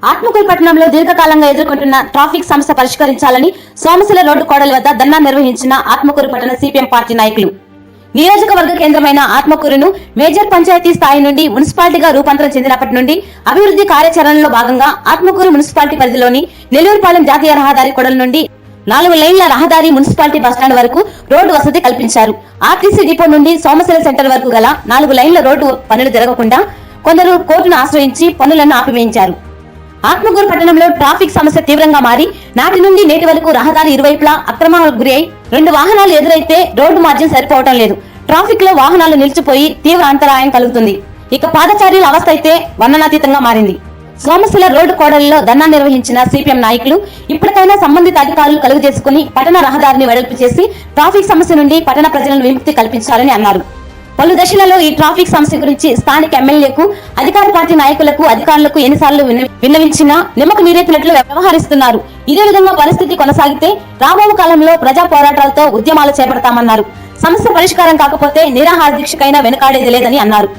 ఆత్మకూరు పట్టణంలో దీర్ఘకాలంగా ఎదుర్కొంటున్న ట్రాఫిక్ సమస్య పరిష్కరించాలని సోమశిల రోడ్డు కోడలి వద్ద ధర్నా నిర్వహించిన ఆత్మకూరు పట్టణ సిపిఎం పార్టీ నాయకులు. నియోజకవర్గ కేంద్రమైన ఆత్మకూరును మేజర్ పంచాయతీ స్థాయి నుండి మున్సిపాలిటీగా రూపాంతరం చెందినప్పటి నుండి అభివృద్ధి కార్యాచరణలో భాగంగా ఆత్మకూరు మున్సిపాలిటీ పరిధిలోని నెల్లూరుపాలెం జాతీయ రహదారి కొడల నుండి 4 లైన్ల రహదారి మున్సిపాలిటీ బస్టాండ్ వరకు రోడ్డు వసతి కల్పించారు. ఆర్టీసీ డిపో నుండి సోమశిల సెంటర్ వరకు గల 4 లైన్ల రోడ్డు పనులు జరగకుండా కొందరు కోర్టును ఆశ్రయించి పనులను ఆపివేయించారు. ఆత్మకూరు పట్టణంలో ట్రాఫిక్ సమస్య తీవ్రంగా మారి నాటి నుండి నేటి వరకు రహదారి ఇరువైపులా అక్రమాలకు గురి అయి 2 వాహనాలు ఎదురైతే రోడ్డు మార్జిన్ సరిపోవటం లేదు. ట్రాఫిక్ లో వాహనాలు నిలిచిపోయి తీవ్ర అంతరాయం కలుగుతుంది. ఇక పాదచారుల అవస్థ అయితే వర్ణనాతీతంగా మారింది. సోమశిల రోడ్డు కోడలిలో ధర్నా నిర్వహించిన సిపిఎం నాయకులు ఇప్పటికైనా సంబంధిత అధికారులు కలుగజేసుకుని పట్టణ రహదారిని వెడల్పు చేసి ట్రాఫిక్ సమస్య నుండి పట్టణ ప్రజలను విముక్తి కల్పించాలని అన్నారు. పలు దశలలో ఈ ట్రాఫిక్ సమస్య గురించి స్థానిక ఎమ్మెల్యేకు, అధికార పార్టీ నాయకులకు, అధికారులకు ఎన్నిసార్లు విన్నవించినా నిమ్మకు నీరెత్తినట్లు వ్యవహరిస్తున్నారు. ఇదే విధంగా పరిస్థితి కొనసాగితే రాబో కాలంలో ప్రజా పోరాటాలతో ఉద్యమాలు చేపడతామన్నారు. సమస్య పరిష్కారం కాకపోతే నిరాహార దీక్షకైనా వెనుకాడేది లేదని అన్నారు.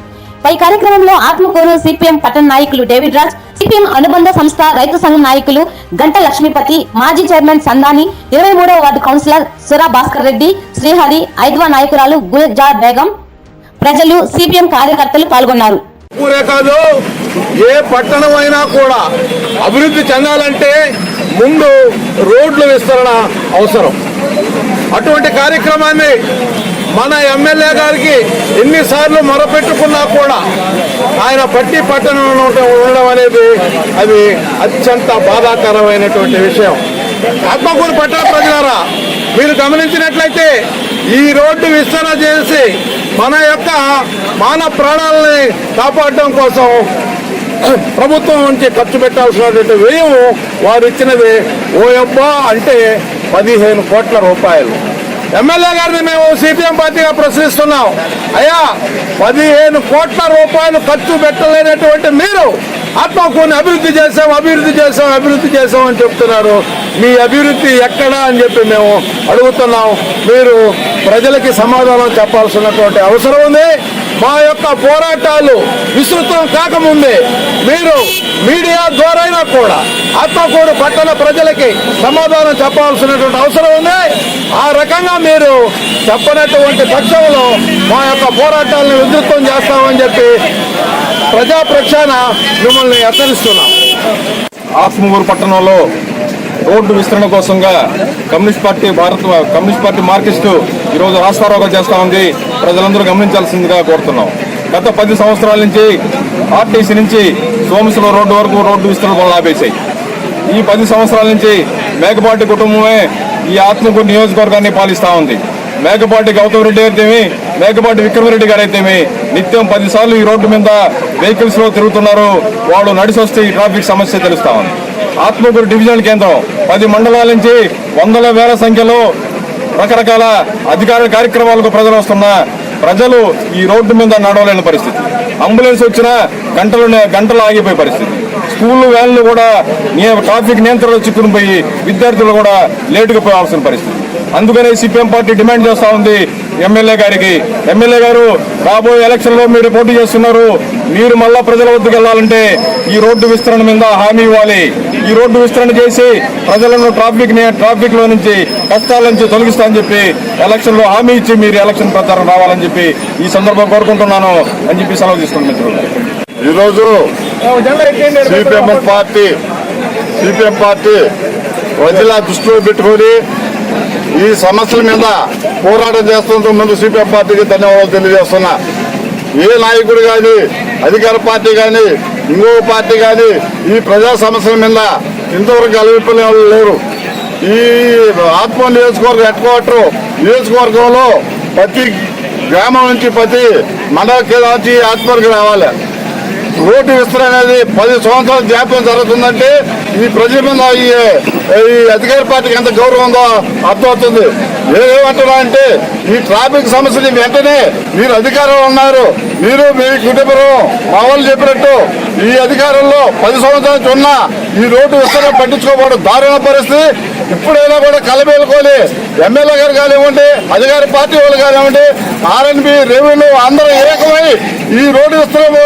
పై కార్యక్రమంలో ఆత్మకూరు సిపిఎం పట్టణ నాయకులు డేవిడ్ రాజ్, సిపిఎం అనుబంధ సంస్థ రైతు సంఘం నాయకులు గంట లక్ష్మీపతి, మాజీ చైర్మన్ సందాని, 23వ వార్డు కౌన్సిలర్ సురా భాస్కర్ రెడ్డి, శ్రీహరి, ఐద్వా నాయకురాలు గుల్జార్ బేగం, ప్రజలు, సిపిఎం కార్యకర్తలు పాల్గొన్నారు. కాదు, ఏ పట్టణం అయినా కూడా అభివృద్ధి చెందాలంటే ముందు రోడ్ల విస్తరణ అవసరం. అటువంటి కార్యక్రమాన్ని మన ఎమ్మెల్యే గారికి ఎన్నిసార్లు మొరపెట్టుకున్నా కూడా ఆయన పట్టణంలో ఉండడం అనేది అది అత్యంత బాధాకరమైనటువంటి విషయం. ఆత్మకూరు పట్టణ ప్రజలారా, మీరు గమనించినట్లయితే ఈ రోడ్డు విస్తరణ చేసి మన యొక్క మానవ ప్రాణాలని కాపాడడం కోసం ప్రభుత్వం నుంచి ఖర్చు పెట్టాల్సినటువంటి వ్యయం వారు ఇచ్చినది ఓయబ్బా అంటే 15 కోట్ల రూపాయలు. ఎమ్మెల్యే గారిని మేము సిపిఎం పార్టీగా ప్రశ్నిస్తున్నాం. అయ్యా, 15 కోట్ల రూపాయలు ఖర్చు పెట్టలేనటువంటి మీరు ఆత్మకూరుని అభివృద్ధి చేసాం అని చెప్తున్నారు. మీ అభివృద్ధి ఎక్కడా అని చెప్పి మేము అడుగుతున్నాం. మీరు ప్రజలకి సమాధానం చెప్పాల్సినటువంటి అవసరం ఉంది. మా యొక్క పోరాటాలు విస్తృతం కాకముందే మీరు మీడియా ద్వారా కూడా ఆత్మకూరు పట్టణ ప్రజలకి సమాధానం చెప్పాల్సినటువంటి అవసరం ఉంది. ఆ రకంగా మీరు చెప్పనటువంటి పక్షంలో మా యొక్క పోరాటాలను విస్తృతం చేస్తామని చెప్పి ప్రజాప్రక్షాన మిమ్మల్ని హెచ్చరిస్తున్నాం. ఆత్మకూరు పట్టణంలో రోడ్డు విస్తరణ కోసంగా కమ్యూనిస్ట్ పార్టీ మార్క్సిస్ట్ ఈరోజు రాస్తారోగా చేస్తా ఉంది. ప్రజలందరూ గమనించాల్సిందిగా కోరుతున్నాం. గత 10 సంవత్సరాల నుంచి ఆర్టీసీ నుంచి సోమశిల రోడ్డు వరకు రోడ్డు విస్తరణ పనులు ఆపేశాయి. ఈ 10 సంవత్సరాల నుంచి మేకపాటి కుటుంబమే ఈ ఆత్మకూరు నియోజకవర్గాన్ని పాలిస్తూ ఉంది. మేకపాటి గౌతమ్ రెడ్డి అయితేమి, మేకపాటి విక్రమరెడ్డి గారు అయితేమి నిత్యం 10 సార్లు ఈ రోడ్డు మీద వెహికల్స్ లో తిరుగుతున్నారు. వాళ్ళు నడిచొస్తే ఈ ట్రాఫిక్ సమస్య తెలుస్తా ఉంది. ఆత్మకూరు డివిజనల్ కేంద్రం 10 మండలాల నుంచి వందల వేల సంఖ్యలో రకరకాల అధికార కార్యక్రమాలకు ప్రజలు వస్తున్నా ప్రజలు ఈ రోడ్డు మీద నడవలేని పరిస్థితి. అంబులెన్స్ వచ్చినా గంటలు ఆగిపోయే పరిస్థితి. స్కూళ్ళు వ్యాన్లు కూడా ట్రాఫిక్ నియంత్రణలో చిక్కుని పోయి విద్యార్థులు కూడా లేటుగా పోవాల్సిన పరిస్థితి. అందుకనే సిపిఎం పార్టీ డిమాండ్ చేస్తా ఉంది ఎమ్మెల్యే గారు రాబోయే ఎలక్షన్ లో మీరు పోటీ చేస్తున్నారు. మీరు మళ్ళా ప్రజల వద్దకు వెళ్లాలంటే ఈ రోడ్డు విస్తరణ మీద హామీ ఇవ్వాలి. ఈ రోడ్డు విస్తరణ చేసి ప్రజలను ట్రాఫిక్ లో నుంచి కష్టాల నుంచి తొలగిస్తా అని చెప్పి ఎలక్షన్ లో హామీ ఇచ్చి మీరు ఎలక్షన్ ప్రచారం రావాలని చెప్పి ఈ సందర్భం కోరుకుంటున్నాను అని చెప్పి సెలవు తీసుకుంటున్నాను. ఈరోజు సిపిఎం పార్టీ ప్రజల దృష్టిలో పెట్టుకొని ఈ సమస్యల మీద పోరాటం చేస్తున్నందుకు ముందు సిపిఎం పార్టీకి ధన్యవాదాలు తెలియజేస్తున్నా. ఏ నాయకుడు కానీ, అధికార పార్టీ కానీ, ఇంకో పార్టీ కానీ ఈ ప్రజా సమస్యల మీద ఇంతవరకు అలవిప్పలే వాళ్ళు లేరు. ఈ ఆత్మ నియోజకవర్గం హెడ్ క్వార్టర్ నియోజకవర్గంలో ప్రతి గ్రామం నుంచి ప్రతి మండల నుంచి ఆత్మవర్గం రావాలి. రోడ్డు విస్తరణ అనేది 10 సంవత్సరాల జాప్యం జరుగుతుందంటే ఈ ప్రజల మీద ఈ అధికార పార్టీకి ఎంత గౌరవం ఉందో అర్థమవుతుంది. ఏమంటున్నా అంటే ఈ ట్రాఫిక్ సమస్యని వెంటనే మీరు అధికారంలో ఉన్నారు, మీరు మీ కుటుంబం మా వాళ్ళు చెప్పినట్టు ఈ అధికారంలో 10 సంవత్సరాల నుంచి ఉన్నా ఈ రోడ్డు విస్తరణ పట్టించుకోకపోవడం దారుణ పరిస్థితి. ఇప్పుడైనా కూడా కలబేలుకొని ఎమ్మెల్యే గారు కానివ్వండి, అధికార పార్టీ వాళ్ళు కానివ్వండి, ఆర్ఎన్బి రెవెన్యూ అందరూ ఏకమై ఈ రోడ్డు విస్తరణ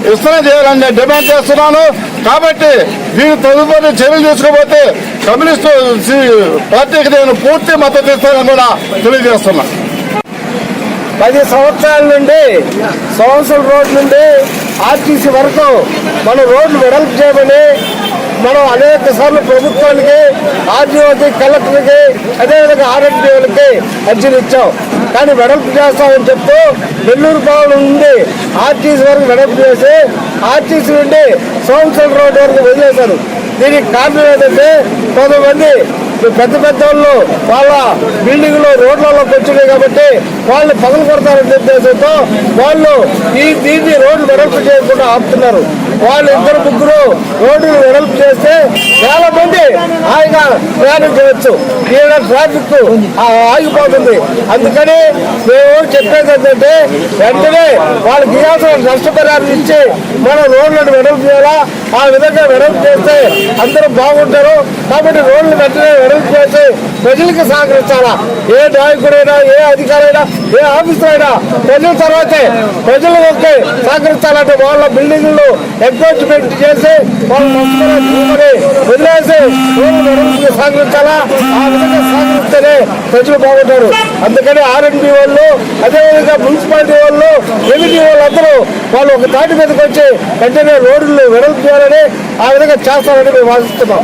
విస్తరణ చేయాలని నేను డిమాండ్ చేస్తున్నాను. కాబట్టి దీని తదుపరి చర్యలు తీసుకోకపోతే కమ్యూనిస్టు పార్టీకి నేను పూర్తి మద్దతు ఇస్తానని కూడా తెలియజేస్తున్నా. 10 సంవత్సరాల నుండి సంవత్సరం రోడ్ నుండి ఆర్టీసీ వరకు మనం రోడ్లు వెడల్పు చేయమని మనం అనేక సార్లు ప్రభుత్వానికి, ఆర్డీఓకి, కలెక్టర్కి, అదేవిధంగా ఆర్ఎండ్బీఓలకి అర్జీలు ఇచ్చాం. కానీ వెడల్పు చేస్తామని చెప్తూ నెల్లూరు పాలన నుండి ఆర్టీసీ వరకు వెడల్పు చేసి ఆర్టీసీ నుండి సంవత్సరం రోడ్ వరకు వదిలేశారు. దీనికి కారణం ఏంటంటే కొంతమంది పెద్ద వాళ్ళు వాళ్ళ బిల్డింగ్లు రోడ్లలోకి వచ్చినాయి కాబట్టి వాళ్ళు పగలు కొడతారనే ఉద్దేశంతో వాళ్ళు దీన్ని రోడ్లు వెడల్పు చేయకుండా ఆపుతున్నారు. వాళ్ళు 2-3 రోడ్లు వెడల్పు చేస్తే చాలా మంది హాయిగా ప్రయాణం చేయొచ్చు. ఈయన ట్రాఫిక్ ఆగిపోతుంది. అందుకని మేము చెప్పేది ఏంటంటే వెంటనే వాళ్ళకి ఇవ్వాల్సిన నష్టపరిహారం ఇచ్చి మనం రోడ్లను వెడల్పు చేయాలా. ఆ విధంగా వెడల్పు చేస్తే అందరూ బాగుంటారు. కాబట్టి రోడ్లు వెంటనే వెడల్పు చేసి ప్రజలకు సహకరించాలా. ఏ నాయకుడైనా, ఏ అధికారైనా, ఏ ఆఫీసర్ అయినా ప్రజల తర్వాతే ప్రజలకి సహకరించాలంటే వాళ్ళ బిల్డింగ్లు ఎంక్రోచ్మెంట్ చేసి వాళ్ళు వదిలేసి రోడ్లు వెడల్పుకి సహకరించాలా. ఆ విధంగా సహకరిస్తేనే ప్రజలు బాగుంటారు. అందుకని ఆర్ఎండ్బీ వాళ్ళు, అదేవిధంగా మున్సిపాలిటీ వాళ్ళు, రెవెన్యూ వాళ్ళందరూ వాళ్ళు ఒక తాటి మీదకి వచ్చి వెంటనే రోడ్లు వెడల్పు చేయాలని ఆ విధంగా చేస్తారని మేము ఆశిస్తున్నాం.